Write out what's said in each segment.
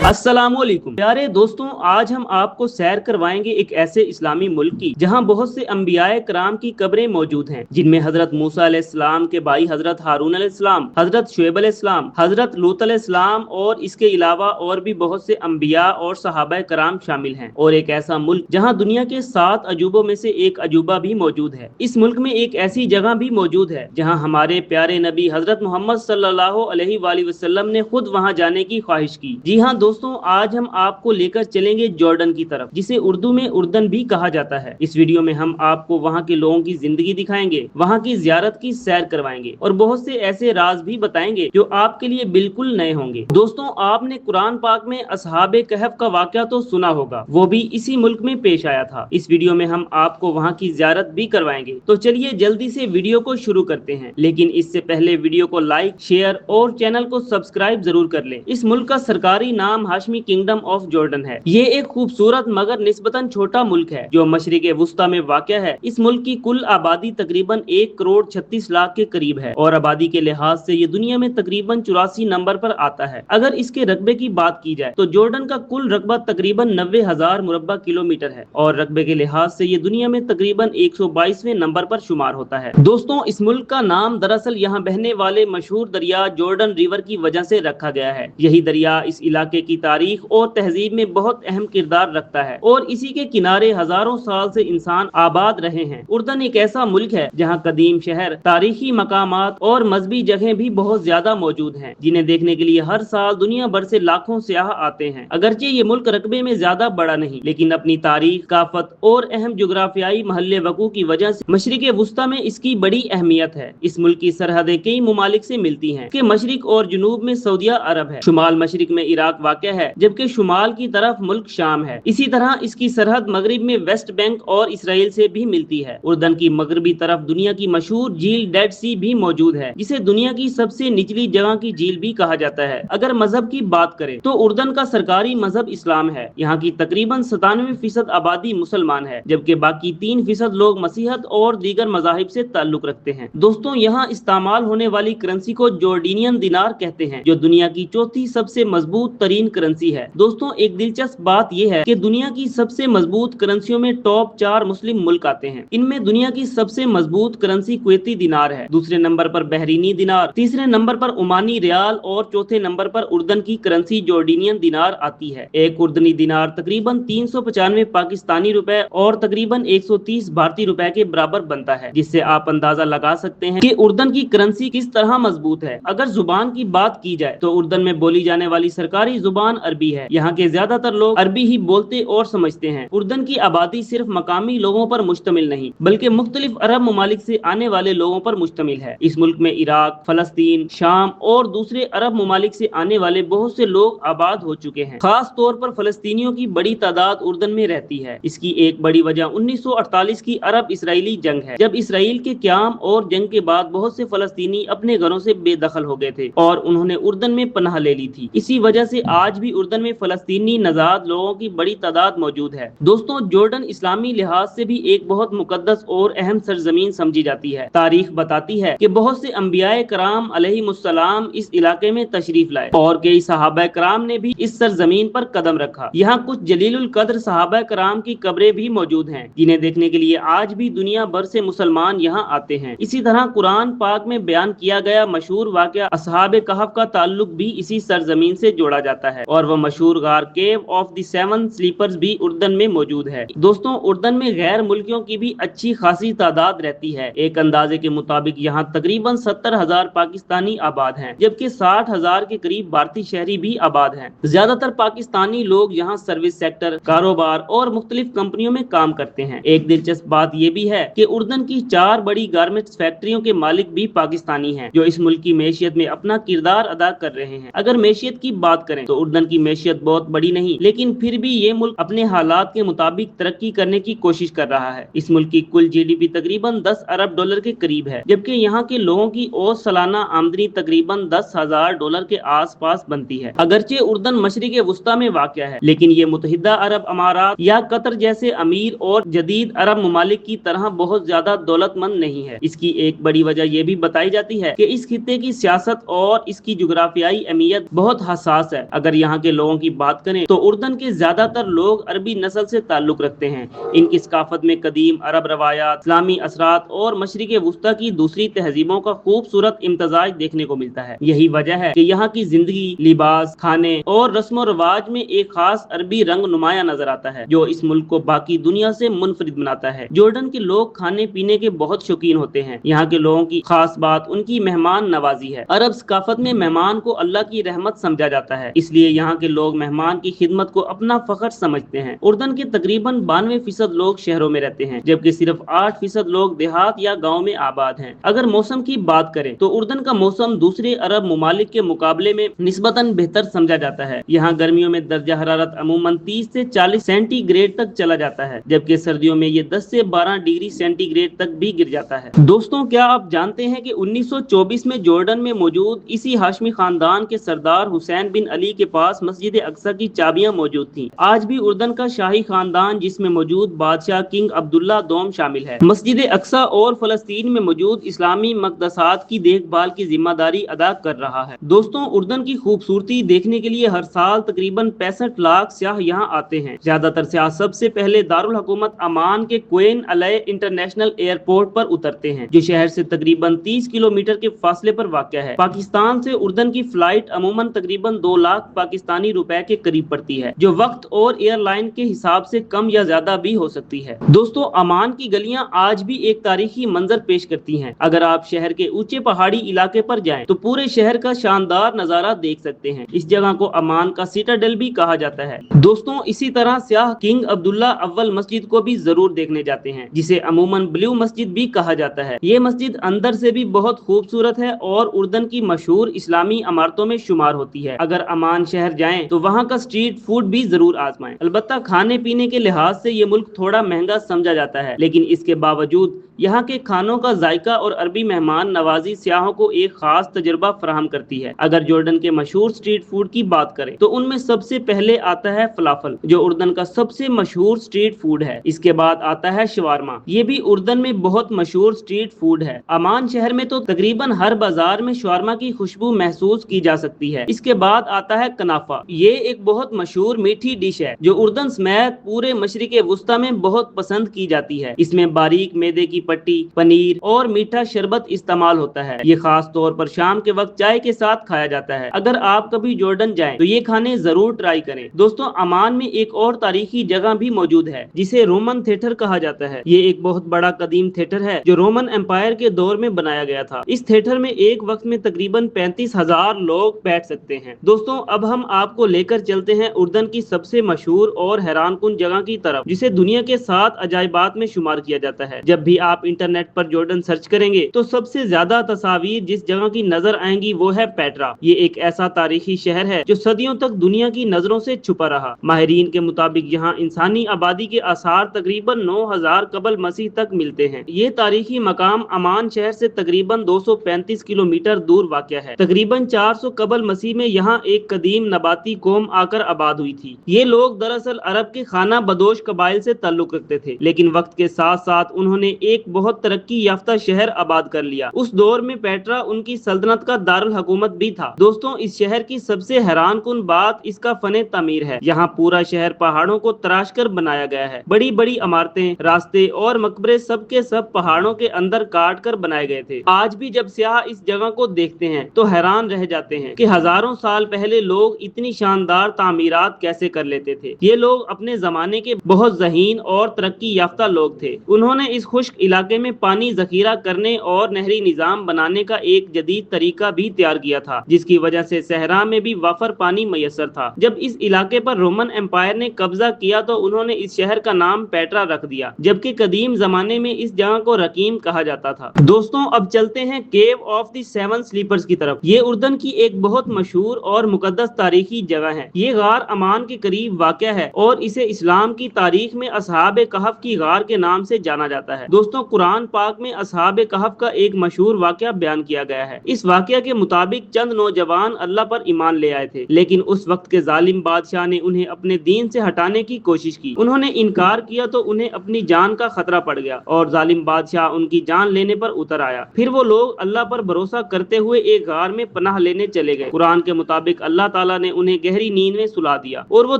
अस्सलामुअलैकुम प्यारे दोस्तों, आज हम आपको सैर करवाएंगे एक ऐसे इस्लामी मुल्क की जहां बहुत से अंबियाए कराम की कब्रें मौजूद हैं, जिनमें हजरत मूसा अलैहिस्सलाम के भाई हजरत हारून अलैहिस्सलाम, हजरत शुएब अलैहिस्सलाम, हजरत लूत अलैहिस्सलाम और इसके अलावा और भी बहुत से अंबिया और सहाबा कराम शामिल हैं। और एक ऐसा मुल्क जहां दुनिया के 7 अजूबों में से एक अजूबा भी मौजूद है। इस मुल्क में एक ऐसी जगह भी मौजूद है जहां हमारे प्यारे नबी हजरत मोहम्मद सल्लल्लाहु अलैहि वसल्लम ने खुद वहां जाने की ख्वाहिश की। जी हाँ दोस्तों, आज हम आपको लेकर चलेंगे जॉर्डन की तरफ, जिसे उर्दू में उर्दन भी कहा जाता है। इस वीडियो में हम आपको वहाँ के लोगों की जिंदगी दिखाएंगे, वहाँ की जियारत की सैर करवाएंगे और बहुत से ऐसे राज भी बताएंगे जो आपके लिए बिल्कुल नए होंगे। दोस्तों, आपने कुरान पाक में असहाबे कहफ का वाकया तो सुना होगा, वो भी इसी मुल्क में पेश आया था। इस वीडियो में हम आपको वहाँ की जियारत भी करवाएंगे। तो चलिए जल्दी से वीडियो को शुरू करते हैं, लेकिन इससे पहले वीडियो को लाइक, शेयर और चैनल को सब्सक्राइब जरूर कर लें। इस मुल्क का सरकारी नाम हाशमी किंगडम ऑफ जॉर्डन है। ये एक खूबसूरत मगर निस्बतन छोटा मुल्क है जो मशरिक वुस्ता में वाक़या है। इस मुल्क की कुल आबादी तकरीबन 1 करोड़ 36 लाख के करीब है और आबादी के लिहाज से ये दुनिया में तकरीबन 84 नंबर पर आता है। अगर इसके रकबे की बात की जाए तो जॉर्डन का कुल रकबा तकरीबन 90,000 मुरब्बा किलोमीटर है और रकबे के लिहाज से ये दुनिया में तकरीबन 122वें नंबर पर शुमार होता है। दोस्तों, इस मुल्क का नाम दरअसल यहाँ बहने वाले मशहूर दरिया जॉर्डन रिवर की वजह से रखा गया है। यही दरिया इस इलाके की तारीख और तहजीब में बहुत अहम किरदार रखता है और इसी के किनारे हजारों साल से इंसान आबाद रहे हैं। उर्दन एक ऐसा मुल्क है जहाँ कदीम शहर, तारीखी मकामात और मजहबी जगह भी बहुत ज्यादा मौजूद हैं, जिन्हें देखने के लिए हर साल दुनिया भर से लाखों सयाह आते हैं। अगरचे ये मुल्क रकबे में ज्यादा बड़ा नहीं, लेकिन अपनी तारीख, काफत और अहम जोग्राफियाई महल्ले वकू की वजह से मशरिक वुस्ता में इसकी बड़ी अहमियत है। इस मुल्क की सरहदें कई ममालिक से मिलती हैं। के मशरिक और जुनूब में सऊदिया अरब है, शुमाल मशरिक में इराक वाक़या है, जबकि शुमाल की तरफ मुल्क शाम है। इसी तरह इसकी सरहद मगरिब में वेस्ट बैंक और इसराइल से भी मिलती है। उर्दन की मगरबी तरफ दुनिया की मशहूर झील डेड सी भी मौजूद है, जिसे दुनिया की सबसे निचली जगह की झील भी कहा जाता है। अगर मजहब की बात करें तो उर्दन का सरकारी मजहब इस्लाम है। यहाँ की तकरीबन 97% आबादी मुसलमान है, जबकि बाकी 3% लोग मसीहत और दीगर मजाहिब से ताल्लुक रखते हैं। दोस्तों, यहाँ इस्तेमाल होने वाली करेंसी को जॉर्डनियन दिनार कहते हैं, जो दुनिया की चौथी सबसे मजबूत तरीन करेंसी है। दोस्तों, एक दिलचस्प बात यह है कि दुनिया की सबसे मजबूत करेंसियों में टॉप 4 मुस्लिम मुल्क आते हैं। इनमें दुनिया की सबसे मजबूत करेंसी कुवैती दिनार है, दूसरे नंबर पर बहरीनी दिनार, तीसरे नंबर पर ओमानी रियाल और चौथे नंबर पर उर्दन की करेंसी जॉर्डनियन दिनार आती है। एक उर्दनी दिनार तकरीबन 395 पाकिस्तानी रुपए और तकरीबन 130 भारतीय रुपए के बराबर बनता है, जिससे आप अंदाजा लगा सकते हैं कि उर्दन की करेंसी किस तरह मजबूत है। अगर जुबान की बात की जाए तो उर्दन में बोली जाने वाली सरकारी जुबान अरबी है। यहाँ के ज्यादातर लोग अरबी ही बोलते और समझते हैं। उर्दन की आबादी सिर्फ मकामी लोगों पर मुश्तमिल नहीं, बल्कि मुख्तलिफ अरब ममालिक से आने वाले लोगों पर मुश्तमिल है। इस मुल्क में इराक, फलस्तीन, शाम और दूसरे अरब ममालिक से आने वाले बहुत से लोग आबाद हो चुके हैं। खास तौर पर फलस्तीनियों की बड़ी तादाद उर्दन में रहती है। इसकी एक बड़ी वजह 1948 की अरब इसराइली जंग है, जब इसराइल के क्याम और जंग के बाद बहुत से फलस्तीनी अपने घरों से बेदखल हो गए थे और उन्होंने उर्दन में पनाह ले ली थी। इसी वजह से आज भी उर्दन में फलस्तीनी नजाद लोगों की बड़ी तादाद मौजूद है। दोस्तों, जॉर्डन इस्लामी लिहाज से भी एक बहुत मुकद्दस और अहम सरजमीन समझी जाती है। तारीख बताती है कि बहुत से अंबियाए कराम अलैहिमुस्सलाम इस इलाके में तशरीफ लाए और कई सहाबा कराम ने भी इस सरजमीन पर कदम रखा। यहाँ कुछ जलीलुल कद्र सहाबा कराम की कब्रें भी मौजूद हैं, जिन्हें देखने के लिए आज भी दुनिया भर से मुसलमान यहाँ आते हैं। इसी तरह कुरान पाक में बयान किया गया मशहूर वाकया असहाबे कहफ का ताल्लुक भी इसी सरजमीन से जोड़ा जाता है और वह मशहूर गार केव ऑफ द 7 स्लीपर्स भी उर्दन में मौजूद है। दोस्तों, उर्दन में गैर मुल्कियों की भी अच्छी खासी तादाद रहती है। एक अंदाजे के मुताबिक यहाँ तकरीबन 70,000 पाकिस्तानी आबाद हैं, जबकि 60,000 के करीब भारतीय शहरी भी आबाद हैं। ज्यादातर पाकिस्तानी लोग यहाँ सर्विस सेक्टर, कारोबार और मुख्तलिफ कंपनियों में काम करते हैं। एक दिलचस्प बात यह भी है कि उर्दन की 4 बड़ी गारमेंट्स फैक्ट्रियों के मालिक भी पाकिस्तानी हैं, जो इस मुल्क की मैशियत में अपना किरदार अदा कर रहे हैं। अगर मैशियत की बात करें तो उर्दन की मैशियत बहुत बड़ी नहीं, लेकिन फिर भी ये मुल्क अपने हालात के मुताबिक तरक्की करने की कोशिश कर रहा है। इस मुल्क की कुल जीडीपी तकरीबन 10 अरब डॉलर के करीब है, जबकि यहाँ के लोगों की औसत सालाना आमदनी तकरीबन 10,000 डॉलर के आसपास बनती है। अगरचे उर्दन मशरिक वुस्ता में वाक़या है, लेकिन ये मुत्तहिदा अरब अमारात या कतर जैसे अमीर और जदीद अरब ममालिक की तरह बहुत ज्यादा दौलतमंद नहीं है। इसकी एक बड़ी वजह यह भी बताई जाती है कि इस खित्ते की सियासत और इसकी जुग्राफियाई अहमियत बहुत हसास है। अगर यहाँ के लोगों की बात करें तो उर्दन के ज्यादातर लोग अरबी नस्ल से ताल्लुक रखते हैं। इनकी सकाफत में कदीम अरब रवायात, इस्लामी असरात और मशरिक़ वुस्ता की दूसरी तहजीबों का खूबसूरत इम्तजाज देखने को मिलता है। यही वजह है कि यहाँ की जिंदगी, लिबास, खाने और रस्म रवाज में एक खास अरबी रंग नुमाया नजर आता है, जो इस मुल्क को बाकी दुनिया से मुनफरिद बनाता है। जॉर्डन के लोग खाने पीने के बहुत शौकीन होते हैं। यहाँ के लोगों की खास बात उनकी मेहमान नवाजी है। अरब सकाफत में मेहमान को अल्लाह की रहमत समझा जाता है, इसलिए यहाँ के लोग मेहमान की खिदमत को अपना फख्र समझते हैं। उर्दन के तकरीबन 92% लोग शहरों में रहते हैं, जबकि सिर्फ 8% लोग देहात या गाँव में आबाद हैं। अगर मौसम की बात करें तो उर्दन का मौसम दूसरे अरब मुमालिक के मुकाबले में निस्बतन बेहतर समझा जाता है। यहाँ गर्मियों में दर्जा हरारत अमूमन 30 से 40 सेंटीग्रेड तक चला जाता है, जबकि सर्दियों में ये 10 से 12 डिग्री सेंटीग्रेड तक भी गिर जाता है। दोस्तों, क्या आप जानते हैं कि 1924 में जॉर्डन में मौजूद इसी हाशमी खानदान के सरदार हुसैन बिन अली के पास मस्जिद अक्सा की चाबियां मौजूद थीं। आज भी उर्दन का शाही खानदान जिसमें मौजूद बादशाह किंग अब्दुल्ला दोम शामिल है। मस्जिद अक्सा और फलस्तीन में मौजूद इस्लामी मकदसात की देखभाल की जिम्मेदारी अदा कर रहा है। दोस्तों, उर्दन की खूबसूरती देखने के लिए हर साल तकरीबन 65 लाख सियाह यहाँ आते हैं। ज्यादातर सियाह सबसे पहले दारुल हुकूमत अमान के क्वीन अलय इंटरनेशनल एयरपोर्ट पर उतरते हैं, जो शहर से तकरीबन 30 किलोमीटर के फासले पर वाक़या है। पाकिस्तान से उर्दन की फ्लाइट अमूमन तकरीबन 2 लाख पाकिस्तानी रुपए के करीब पड़ती है, जो वक्त और एयरलाइन के हिसाब से कम या ज्यादा भी हो सकती है। दोस्तों, अमान की गलियां आज भी एक तारीखी मंजर पेश करती हैं। अगर आप शहर के ऊंचे पहाड़ी इलाके पर जाएं तो पूरे शहर का शानदार नजारा देख सकते हैं। इस जगह को अमान का सिटाडेल भी कहा जाता है। दोस्तों, इसी तरह सियाह किंग अब्दुल्ला अव्वल मस्जिद को भी जरूर देखने जाते हैं, जिसे अमूमन ब्लू मस्जिद भी कहा जाता है। ये मस्जिद अंदर से भी बहुत खूबसूरत है और उर्दन की मशहूर इस्लामी इमारतों में शुमार होती है। अगर अमान शहर जाएं तो वहाँ का स्ट्रीट फूड भी जरूर आजमाएं। अलबत्ता खाने पीने के लिहाज से ये मुल्क थोड़ा महंगा समझा जाता है, लेकिन इसके बावजूद यहाँ के खानों का जायका और अरबी मेहमान नवाजी सियाहों को एक खास तजुर्बा फराहम करती है। अगर जॉर्डन के मशहूर स्ट्रीट फूड की बात करें तो उनमें सबसे पहले आता है फलाफल, जो उर्दन का सबसे मशहूर स्ट्रीट फूड है। इसके बाद आता है शवारमा, ये भी उर्दन में बहुत मशहूर स्ट्रीट फूड है। अमान शहर में तो तकरीबन हर बाजार में शवारमा की खुशबू महसूस की जा सकती है। इसके बाद आता है कनाफा, ये एक बहुत मशहूर मीठी डिश है जो उर्दन समेत पूरे मशरिक़ वुस्ता में बहुत पसंद की जाती है। इसमें बारीक मैदे की पट्टी, पनीर और मीठा शरबत इस्तेमाल होता है। ये खास तौर पर शाम के वक्त चाय के साथ खाया जाता है। अगर आप कभी जॉर्डन जाएं तो ये खाने जरूर ट्राई करें। दोस्तों, अमान में एक और तारीखी जगह भी मौजूद है जिसे रोमन थिएटर कहा जाता है। ये एक बहुत बड़ा कदीम थिएटर है जो रोमन एम्पायर के दौर में बनाया गया था। इस थिएटर में एक वक्त में तकरीबन 35,000 लोग बैठ सकते हैं। दोस्तों, अब हम आपको लेकर चलते हैं उर्दन की सबसे मशहूर और हैरानकुन जगह की तरफ, जिसे दुनिया के 7 अजायबात में शुमार किया जाता है। जब भी आप इंटरनेट पर जॉर्डन सर्च करेंगे तो सबसे ज्यादा तस्वीर जिस जगह की नजर आएंगी वो है पेट्रा। ये एक ऐसा तारीखी शहर है जो सदियों तक दुनिया की नजरों से छुपा रहा। माहिरीन के मुताबिक यहाँ इंसानी आबादी के आसार तकरीबन 9000 कबल मसीह तक मिलते हैं। ये तारीखी मकाम अमान शहर से तकरीबन 235 किलोमीटर दूर वाक़या है। तकरीबन 400 कबल मसीह में यहाँ एक कदीम नबाती कौम आकर आबाद हुई थी। ये लोग दरअसल अरब के खाना बदोश कबाइल से ताल्लुक रखते थे, लेकिन वक्त के साथ साथ उन्होंने एक बहुत तरक्की याफ्ता शहर आबाद कर लिया। उस दौर में पेट्रा उनकी सल्तनत का दारुल हुकूमत भी था। दोस्तों, इस शहर की सबसे हैरानकुन बात इसका फने तामीर है। यहाँ पूरा शहर पहाड़ों को तराश कर बनाया गया है। बड़ी बड़ी इमारतें, रास्ते और मकबरे सब के सब पहाड़ों के अंदर काट कर बनाए गए थे। आज भी जब सियाह इस जगह को देखते हैं तो हैरान रह जाते हैं कि हजारों साल पहले लोग इतनी शानदार तामीरात कैसे कर लेते थे। ये लोग अपने जमाने के बहुत ज़हीन और तरक्की याफ्ता लोग थे। उन्होंने इस खुश्क इलाके में पानी जखीरा करने और नहरी निजाम बनाने का एक जदीद तरीका भी तैयार किया था, जिसकी वजह से सहरा में भी वाफर पानी मैसर था। जब इस इलाके पर रोमन एम्पायर ने कब्जा किया तो उन्होंने इस शहर का नाम पेट्रा रख दिया, जबकि कदीम जमाने में इस जगह को रकीम कहा जाता था। दोस्तों, अब चलते हैं केव ऑफ द 7 स्लीपर्स की तरफ। ये उर्दन की एक बहुत मशहूर और मुकद्दस तारीखी जगह है। ये गार अमान के करीब वाक़या है और इसे इस्लाम की तारीख में असहाब कहफ की गार के नाम से जाना जाता है। दोस्तों, قرآن پاک میں اصحاب کہف کا ایک مشہور واقعہ بیان کیا گیا ہے۔ اس واقعہ کے مطابق چند نوجوان اللہ پر ایمان لے آئے تھے، لیکن اس وقت کے ظالم بادشاہ نے انہیں اپنے دین سے ہٹانے کی کوشش کی۔ انہوں نے انکار کیا تو انہیں اپنی جان کا خطرہ پڑ گیا اور ظالم بادشاہ ان کی جان لینے پر اتر آیا۔ پھر وہ لوگ اللہ پر بھروسہ کرتے ہوئے ایک غار میں پناہ لینے چلے گئے۔ قرآن کے مطابق اللہ تعالیٰ نے انہیں گہری نیند میں سلا دیا اور وہ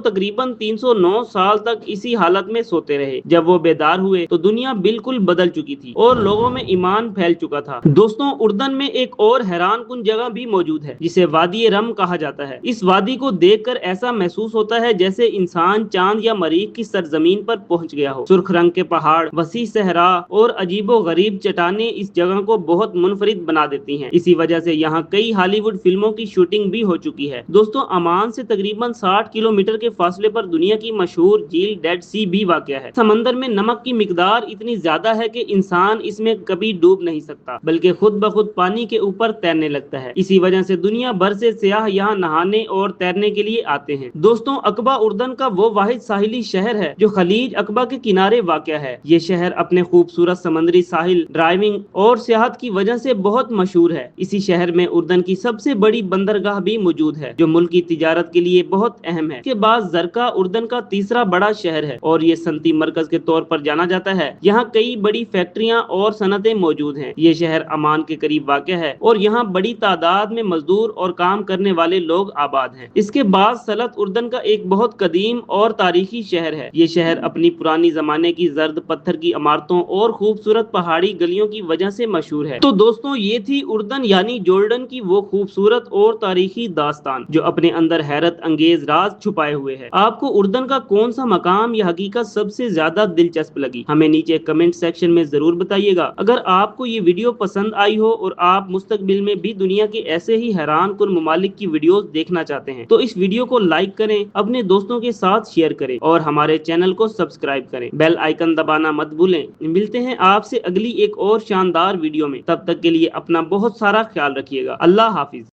تقریباً 309 سال تک اسی حالت میں سوتے رہے۔ جب وہ بیدار ہوئے تو دنیا بالکل بدل چکی تھی اور لوگوں میں ایمان پھیل چکا تھا۔ دوستوں، اردن میں ایک اور حیران کن جگہ بھی موجود ہے جسے وادی رم کہا جاتا ہے۔ اس وادی کو دیکھ کر ایسا محسوس ہوتا ہے جیسے انسان چاند یا مریخ کی سرزمین پر پہنچ گیا ہو۔ سرخ رنگ کے پہاڑ، وسیع صحرا اور عجیب و غریب چٹانیں اس جگہ کو بہت منفرد بنا دیتی ہیں۔ اسی وجہ سے یہاں کئی ہالی ووڈ فلموں کی شوٹنگ بھی ہو چکی ہے۔ دوستوں، عمان سے تقریباً 60 کلومیٹر کے فاصلے پر دنیا کی مشہور جھیل ڈیڈ سی بھی واقع ہے۔ سمندر میں نمک کی مقدار اتنی زیادہ ہے کہ انسان اس میں کبھی ڈوب نہیں سکتا بلکہ خود بخود پانی کے اوپر تیرنے لگتا ہے۔ اسی وجہ سے دنیا بھر سے سیاح یہاں نہانے اور تیرنے کے لیے آتے ہیں۔ دوستوں، عقبہ اردن کا وہ واحد ساحلی شہر ہے جو خلیج عقبہ کے کنارے واقع ہے۔ یہ شہر اپنے خوبصورت سمندری ساحل، ڈرائیونگ اور سیاحت کی وجہ سے بہت مشہور ہے۔ اسی شہر میں اردن کی سب سے بڑی بندرگاہ بھی موجود ہے جو ملک کی تجارت کے لیے بہت اہم ہے۔ اس کے بعد زرقا اردن کا تیسرا بڑا شہر ہے اور یہ صنعتی مرکز کے طور پر جانا جاتا ہے۔ یہاں کئی بڑی فیکٹریاں اور صنعتیں موجود ہیں۔ یہ شہر عمان کے قریب واقع ہے اور یہاں بڑی تعداد میں مزدور اور کام کرنے والے لوگ آباد ہیں۔ اس کے بعد سلط اردن کا ایک بہت قدیم اور تاریخی شہر ہے۔ یہ شہر اپنی پرانی زمانے کی زرد پتھر کی عمارتوں اور خوبصورت پہاڑی گلیوں کی وجہ سے مشہور ہے۔ تو دوستوں، یہ تھی اردن یعنی جورڈن کی وہ خوبصورت اور تاریخی داستان جو اپنے اندر حیرت انگیز راز چھپائے ہوئے ہے۔ آپ کو اردن کا کون سا مقام یا حقیقت سب سے زیادہ دلچسپ لگی؟ ہمیں نیچے کمنٹ سیکشن میں ضرور بتائیے گا۔ اگر آپ کو یہ ویڈیو پسند آئی ہو اور آپ مستقبل میں بھی دنیا کے ایسے ہی حیران کن ممالک کی ویڈیوز دیکھنا چاہتے ہیں تو اس ویڈیو کو لائک کریں، اپنے دوستوں کے ساتھ شیئر کریں اور ہمارے چینل کو سبسکرائب کریں۔ بیل آئیکن دبانا مت بھولیں۔ ملتے ہیں آپ سے اگلی ایک اور شاندار ویڈیو میں۔ تب تک کے لیے اپنا بہت سارا خیال رکھیے گا۔ اللہ حافظ۔